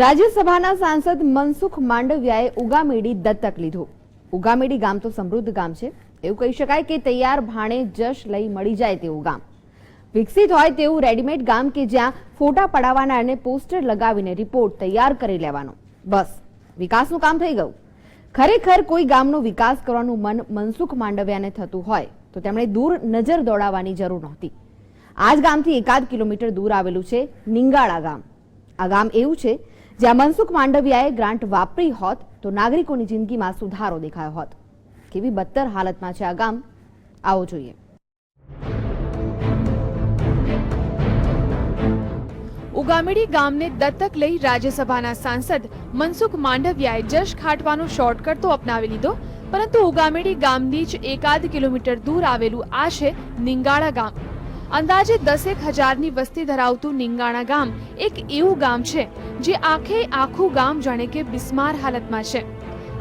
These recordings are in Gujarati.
રાજ્યસભાના સાંસદ મનસુખ માંડવિયાએ ઉગામેડી દત્તક લીધું। ઉગામેડી ગામ તો સમૃદ્ધ ગામ છે, એવું કહી શકાય કે તૈયાર ભાણે જશ લઈ મળી જાય તેવું ગામ, વિકસિત હોય તેવું રેડીમેડ ગામ કે જ્યાં ફોટા પડાવવાના અને પોસ્ટર લગાવીને રિપોર્ટ તૈયાર કરી લેવાનો, બસ વિકાસનું કામ થઈ ગયું। ખરેખર કોઈ ગામનો વિકાસ કરવાનું મન મનસુખ માંડવિયાને થતું હોય તો તેમણે દૂર નજર દોડાવવાની જરૂર નહોતી। આ જ ગામથી 1 કિલોમીટર દૂર આવેલું છે નિંગાળા ગામ। આ ગામ એવું છે જ્યાં મનસુખ માંડવિયાએ ગ્રાન્ટ વાપરી હોત તો નાગરિકોની જિંદગીમાં સુધારો દેખાયો હોત। કેવી બદતર હાલતમાં છે આ ગામ, આવો જોઈએ। ઉગામેડી ગામને દત્તક લઈ રાજ્યસભાના સાંસદ મનસુખ માંડવિયાએ જશ ખાટવાનો શોર્ટકટ તો અપનાવી લીધો, પરંતુ ઉગામેડી ગામથી જ 1 કિલોમીટર દૂર આવેલું આ છે નિંગાળા ગામ। અંદાજે 10,000ની વસ્તી ધરાવતું નિંગાળા ગામ એક એવું ગામ છે જે આખું ગામ જાણે કે બિસ્માર હાલતમાં છે।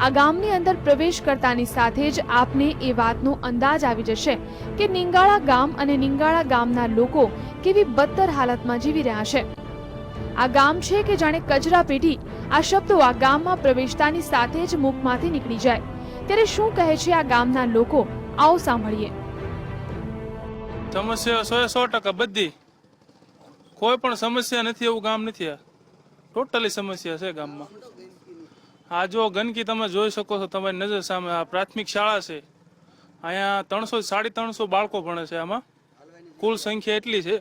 આ ગામની અંદર પ્રવેશ કરતાની સાથે જ આપને એ વાતનો અંદાજ આવી જશે કે નિંગાળા ગામ અને નિંગાળા ગામના લોકો કેવી બદતર હાલતમાં જીવી રહ્યા છે। આ ગામ છે કે જાણે કચરા પેટી। આ શબ્દો આ ગામમાં પ્રવેશતાની સાથે જ મુખમાંથી નીકળી જાય। ત્યારે શું કહે છે આ ગામના લોકો, આવો સાંભળીએ। સમસ્યા 100% બધી, કોઈ પણ સમસ્યા નથી એવું ગામ નથી। આ ટોટલી સમસ્યા છે ગામમાં। આ જો ગંદકી તમે જોઈ શકો છો તમારી નજર સામે। આ પ્રાથમિક શાળા છે, અહીંયા 300-350 બાળકો ભણે છે। આમાં કુલ સંખ્યા એટલી છે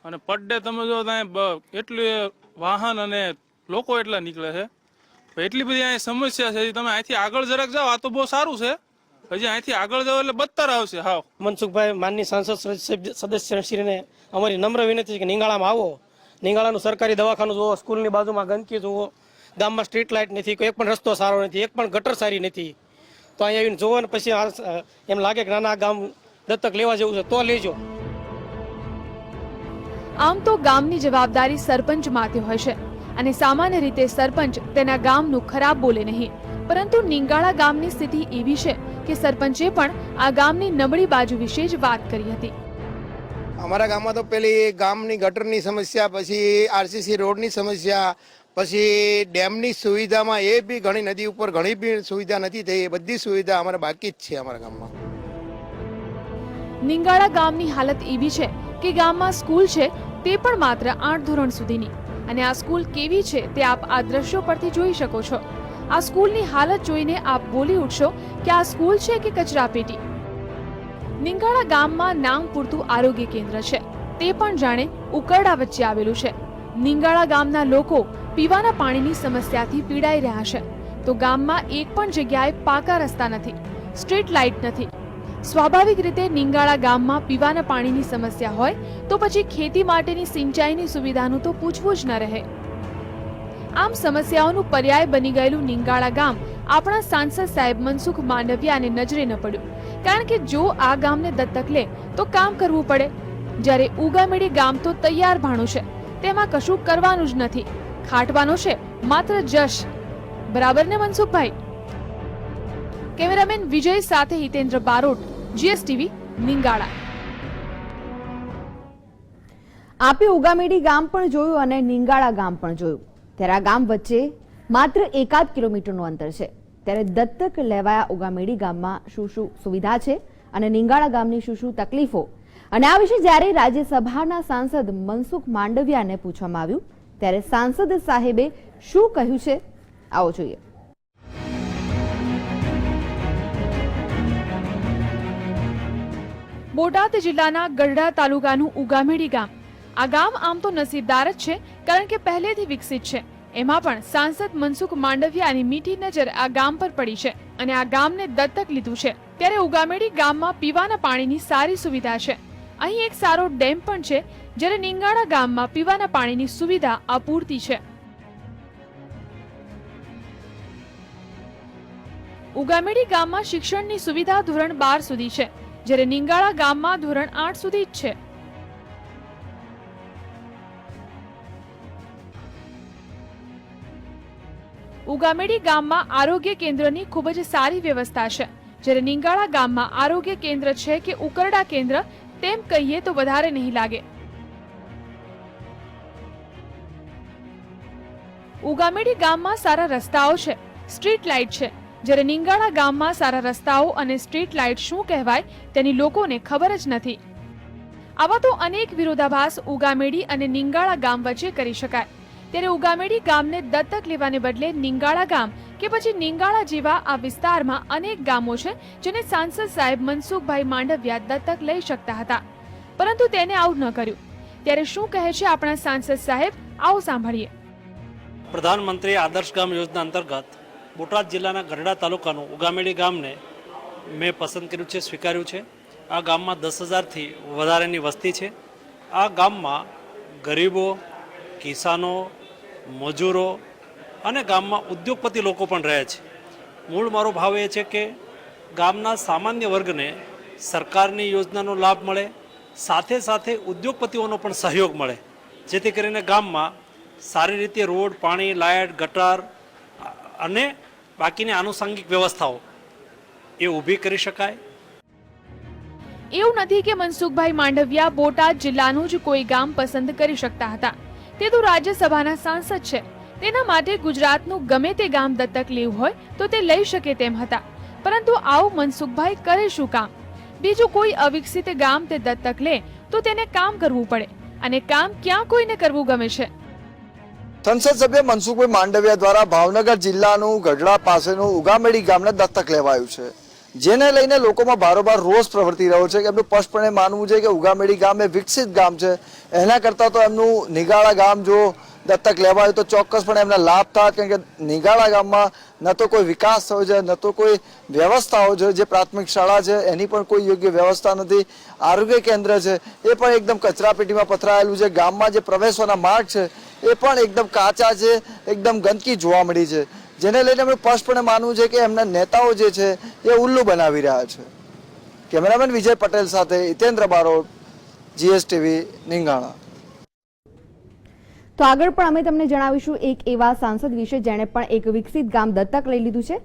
અને પર ડે તમે જો એટલી વાહન અને લોકો એટલા નીકળે છે, એટલી બધી અહીંયા સમસ્યા છે। તમે અહીંથી આગળ જરાક જાઓ, આ તો બહુ સારું છે, હજી અહીંથી આગળ જાઓ એટલે બદતર આવશે। હાવ મનસુખભાઈ માનની સાંસદ સદસ્યશ્રીને અમારી નમ્ર વિનંતી છે કે નિંગાળામાં આવો, નિંગાળાનું સરકારી દવાખાનું જુઓ, સ્કૂલની બાજુમાં ગંદકી જુઓ, ગામમાં સ્ટ્રીટ લાઇટ નથી, એક પણ રસ્તો સારો નથી, એક પણ ગટર સારી નથી। તો અહીંયા આવીને જોવો ને પછી એમ લાગે કે નાના ગામ દત્તક લેવા જેવું છે તો લેજો। આમ તો ગામની જવાબદારી સરપંચ માથે હોય છે અને સામાન્ય રીતે સરપંચ તેના ગામનું ખરાબ બોલે નહીં, પરંતુ નિંગાળા ગામની સ્થિતિ એવી છે કે સરપંચે પણ આ ગામની નબળી બાજુ વિશે જ વાત કરી હતી। અમારા ગામમાં તો પેલી ગામની ગટરની સમસ્યા, પછી આરસીસી રોડની સમસ્યા, પછી ડેમની સુવિધામાં એ બી ઘણી નદી ઉપર ઘણી બી સુવિધા નથી થઈ। એ બધી સુવિધા અમારે બાકી જ છે અમારા ગામમાં। નિંગાળા ગામની હાલત એવી છે કે ગામમાં સ્કૂલ છે તે પણ માત્ર 8 ધોરણ સુધીની, અને આ સ્કૂલ કેવી છે તે આપ આ દ્રશ્યો પરથી જોઈ શકો છો। આ સ્કૂલની હાલત જોઈને આપ બોલી ઉઠશો કે આ સ્કૂલ છે કે કચરા પેટી। નિંગાળા ગામમાં નામ પૂરતું આરોગ્ય કેન્દ્ર છે, તે પણ જાણે ઉકરડા વચ્ચે આવેલું છે। નિંગાળા ગામના લોકો પીવાના પાણીની સમસ્યાથી પીડાઈ રહ્યા છે, તો ગામમાં એક પણ જગ્યાએ પાકા રસ્તા નથી, સ્ટ્રીટ લાઇટ નથી। સ્વાભાવિક રીતે નિંગાળા ગામમાં પીવાના પાણીની સમસ્યા હોય તો પછી ખેતી માટેની સિંચાઈની સુવિધાનું તો પૂછવું જ ન રહે। આમ સમસ્યાઓનું પર્યાય બની ગયેલું નિંગાળા ગામ આપણા સાંસદ સાહેબ મનસુખ માંડવિયાને નજરે ન પડ્યું, કારણ કે જો આ ગામને દત્તક લે તો કામ કરવું પડે, જ્યારે ઉગામેડી ગામ તો તૈયાર ભાણું છે, તેમાં કશું કરવાનું જ નથી, ખાટવાનો છે માત્ર જશ। બરાબર ને મનસુખભાઈ? કેમેરામેન વિજય સાથે હિતેન્દ્ર બારોટ, જીએસટીવી, નિંગાળા। આપે ઉગામેડી ગામ પણ જોયું અને નિંગાળા ગામ પણ જોયું, ત્યારે આ ગામ વચ્ચે માત્ર 1 કિલોમીટરનું અંતર છે। ત્યારે દત્તક લેવાયા ઉગામેડી ગામમાં શું શું સુવિધા છે અને નિંગાળા ગામની શું તકલીફો, અને આ વિશે જ્યારે રાજ્યસભાના સાંસદ મનસુખ માંડવિયાને પૂછવામાં આવ્યું ત્યારે સાંસદ સાહેબે શું કહ્યું છે, આવો જોઈએ। બોટાદ જિલ્લાના ગઢડા તાલુકાનું ઉગામેડી ગામ। આ ગામ આમ તો નસીબદાર જ છે, કારણ કે પહેલેથી વિકસિત છે। એમાં પણ સાંસદ મનસુખ માંડવિયાની મીઠી નજર આ ગામ પર પડી છે અને આ ગામને દત્તક લીધું છે। ત્યારે ઉગામેડી ગામમાં પીવાના પાણીની સારી સુવિધા છે, અહીં એક સારો ડેમ પણ છે, જ્યારે નિંગાળા ગામમાં પીવાના પાણીની સુવિધા અપૂરતી છે। ઉગામેડી ગામમાં શિક્ષણની સુવિધા ધોરણ 12 સુધી છે, જ્યારે નિંગાળા ગામમાં ધોરણ 8 સુધી જ છે। ઉગામેડી ગામમાં આરોગ્ય કેન્દ્રની ખૂબ જ સારી વ્યવસ્થા છે, જ્યારે નિંગાળા ગામમાં આરોગ્ય કેન્દ્ર છે કે ઉકરડા કેન્દ્ર તેમ કહીએ તો વધારે નહીં લાગે। ઉગામેડી ગામમાં સારા રસ્તાઓ છે, સ્ટ્રીટ લાઇટ છે, જ્યારે નિંગાળા ગામમાં સારા રસ્તાઓ અને સ્ટ્રીટ લાઇટ શું કહેવાય તેની લોકોને ખબર જ નથી. આવા તો અનેક વિરોધાભાસ ઉગામેડી અને નિંગાળા ગામ વચ્ચે કરી શકાય. ત્યારે ઉગામેડી ગામને દત્તક લેવાને બદલે નિંગાળા ગામ કે પછી નિંગાળા જેવા આ વિસ્તારમાં અનેક ગામો છે જેને સાંસદ સાહેબ મનસુખભાઈ માંડવિયા દત્તક લઈ શકતા હતા, પરંતુ તેને આવું ન કર્યું. ત્યારે શું કહે છે આપણા સાંસદ સાહેબ, આવો સાંભળીએ. પ્રધાનમંત્રી આદર્શ ગામ યોજના અંતર્ગત બોટાદ જિલ્લાના ગઢડા તાલુકાનું ઉગામેડી ગામને મેં પસંદ કર્યું છે, સ્વીકાર્યું છે. આ ગામમાં 10,000થી વધારેની વસ્તી છે. આ ગામમાં ગરીબો, કિસાનો, મજૂરો અને ગામમાં ઉદ્યોગપતિ લોકો પણ રહે છે. મૂળ મારો ભાવ એ છે કે ગામના સામાન્ય વર્ગને સરકારની યોજનાનો લાભ મળે, સાથે સાથે ઉદ્યોગપતિઓનો પણ સહયોગ મળે, જેથી કરીને ગામમાં સારી રીતે રોડ, પાણી, લાઇટ, ગટર અને બાકીની આનુષંગિક વ્યવસ્થાઓ એ ઊભી કરી શકાય. એવું નથી કે મનસુખભાઈ માંડવિયા બોટાદ જિલ્લાનું જ કોઈ ગામ પસંદ કરી શકતા હતા. તે તો રાજ્યસભાના સાંસદ છે. તેના માટે ગુજરાતનું ગમે તે ગામ દત્તક લેવું હોય તો તે લઈ શકે તેમ હતા, પરંતુ આવું મનસુખભાઈ કરે શું કામ? બીજું કોઈ અવિકસિત ગામ તે દત્તક લે તો તેને કામ કરવું પડે, અને કામ ક્યાં કોઈને કરવું ગમે છે? સંસદ સભ્ય મનસુખભાઈ માંડવિયા દ્વારા ભાવનગર જિલ્લાનું ગઢડા પાસેનું ઉગામેડી ગામને દત્તક લેવાયું છે, જેને લઈને લોકોમાં બારોબાર રોષ પ્રવર્તી રહ્યો છે. કે એમનું સ્પષ્ટપણે માનવું છે કે ઉગામેડી ગામ એ વિકસિત ગામ છે, એના કરતાં તો એમનું નિગાળા ગામ જો દત્તક લેવાયું તો ચોક્કસપણે એમને લાભ થાય. કેમ કે નિગાળા ગામમાં ન તો કોઈ વિકાસ થયો છે, ન તો કોઈ વ્યવસ્થાઓ છે. જે પ્રાથમિક શાળા છે એની પણ કોઈ યોગ્ય વ્યવસ્થા નથી. આરોગ્ય કેન્દ્ર છે એ પણ એકદમ કચરાપેટીમાં પથરાયેલું છે. ગામમાં જે પ્રવેશવાના માર્ગ છે એ પણ એકદમ કાચા છે, એકદમ ગંદકી જોવા મળી છે, જેને લઈને એમણે સ્પષ્ટપણે માનવું છે કે એમના નેતાઓ જે છે એ ઉલ્લુ બનાવી રહ્યા છે. કેમેરામેન વિજય પટેલ સાથે હિતેન્દ્ર બારોટ, GSTV, નિંગાળા. તો આગળ પણ અમે તમને જણાવીશું એક એવા સાંસદ વિશે જેણે પણ એક વિકસિત ગામ દત્તક લઈ લીધું છે.